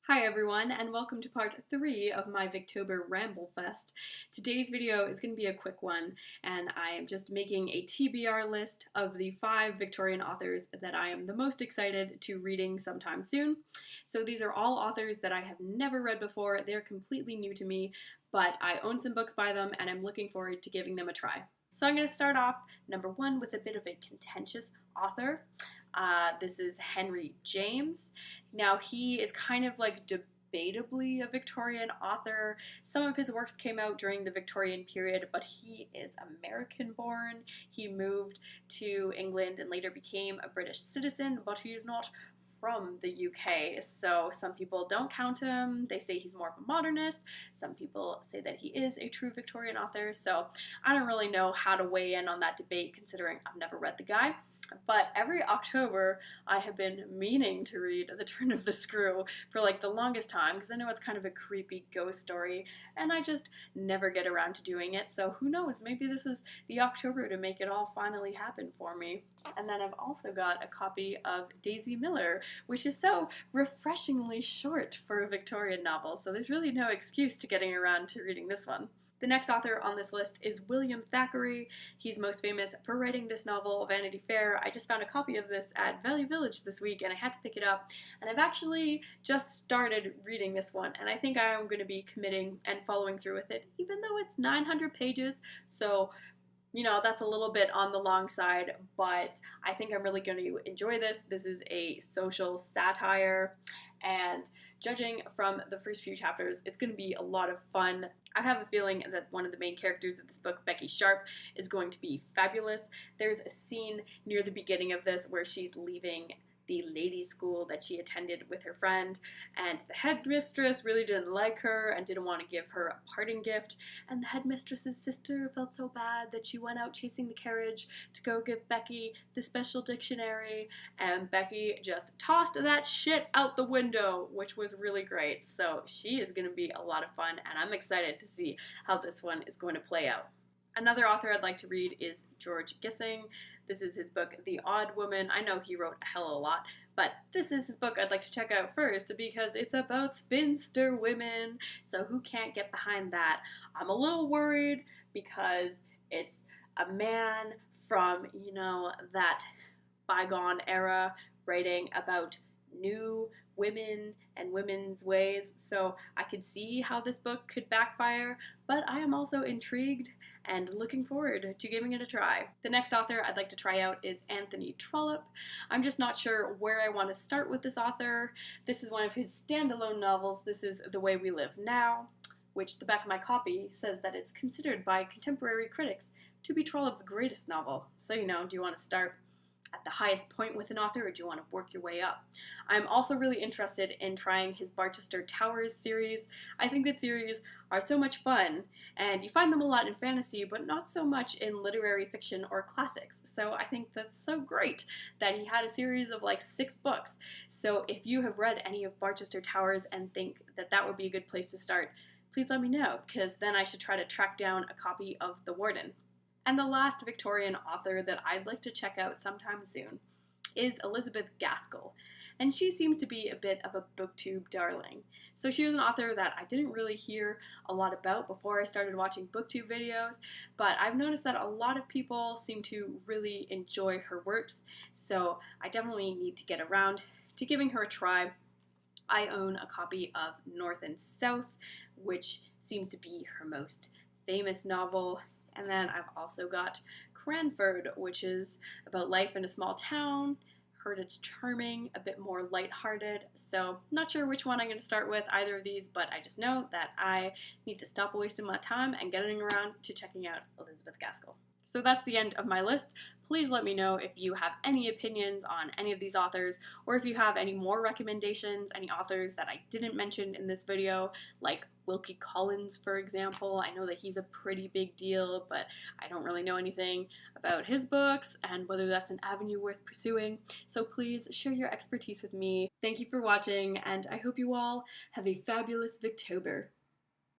Hi everyone, and welcome to part 3 of my Victober Ramble Fest. Today's video is going to be a quick one, and I am just making a TBR list of the 5 Victorian authors that I am the most excited to reading sometime soon. So these are all authors that I have never read before. They're completely new to me, but I own some books by them, and I'm looking forward to giving them a try. So I'm going to start off, number 1, with a bit of a contentious author. This is Henry James. Now, he is kind of like debatably a Victorian author. Some of his works came out during the Victorian period, but he is American born. He moved to England and later became a British citizen, but he is not from the UK, so some people don't count him. They say he's more of a modernist. Some people say that he is a true Victorian author, so I don't really know how to weigh in on that debate considering I've never read the guy. But every October, I have been meaning to read The Turn of the Screw for like the longest time because I know it's kind of a creepy ghost story and I just never get around to doing it. So who knows, maybe this is the October to make it all finally happen for me. And then I've also got a copy of Daisy Miller, which is so refreshingly short for a Victorian novel. So there's really no excuse to getting around to reading this one. The next author on this list is William Thackeray. He's most famous for writing this novel, Vanity Fair. I just found a copy of this at Value Village this week and I had to pick it up. And I've actually just started reading this one and I think I'm going to be committing and following through with it, even though it's 900 pages. So, you know, that's a little bit on the long side, but I think I'm really going to enjoy this. This is a social satire, and judging from the first few chapters, it's going to be a lot of fun. I have a feeling that one of the main characters of this book, Becky Sharp, is going to be fabulous. There's a scene near the beginning of this where she's leaving the ladies' school that she attended with her friend, and the headmistress really didn't like her and didn't want to give her a parting gift, and the headmistress's sister felt so bad that she went out chasing the carriage to go give Becky the special dictionary, and Becky just tossed that shit out the window, which was really great. So she is going to be a lot of fun, and I'm excited to see how this one is going to play out. Another author I'd like to read is George Gissing. This is his book, The Odd Woman. I know he wrote a hell of a lot, but this is his book I'd like to check out first because it's about spinster women, so who can't get behind that? I'm a little worried because it's a man from, you know, that bygone era writing about new women and women's ways, so I could see how this book could backfire, but I am also intrigued and looking forward to giving it a try. The next author I'd like to try out is Anthony Trollope. I'm just not sure where I want to start with this author. This is one of his standalone novels. This is The Way We Live Now, which the back of my copy says that it's considered by contemporary critics to be Trollope's greatest novel. So, you know, do you want to start at the highest point with an author, or do you want to work your way up? I'm also really interested in trying his Barchester Towers series. I think that series are so much fun, and you find them a lot in fantasy, but not so much in literary fiction or classics. So I think that's so great that he had a series of like 6 books. So if you have read any of Barchester Towers and think that that would be a good place to start, please let me know, because then I should try to track down a copy of The Warden. And the last Victorian author that I'd like to check out sometime soon is Elizabeth Gaskell. And she seems to be a bit of a booktube darling. So she was an author that I didn't really hear a lot about before I started watching booktube videos, but I've noticed that a lot of people seem to really enjoy her works, so I definitely need to get around to giving her a try. I own a copy of North and South, which seems to be her most famous novel. And then I've also got Cranford, which is about life in a small town. Heard it's charming, a bit more lighthearted. So not sure which one I'm going to start with, either of these, but I just know that I need to stop wasting my time and getting around to checking out Elizabeth Gaskell. So that's the end of my list. Please let me know if you have any opinions on any of these authors, or if you have any more recommendations, any authors that I didn't mention in this video, like Wilkie Collins, for example. I know that he's a pretty big deal, but I don't really know anything about his books and whether that's an avenue worth pursuing. So please share your expertise with me. Thank you for watching, and I hope you all have a fabulous Victober.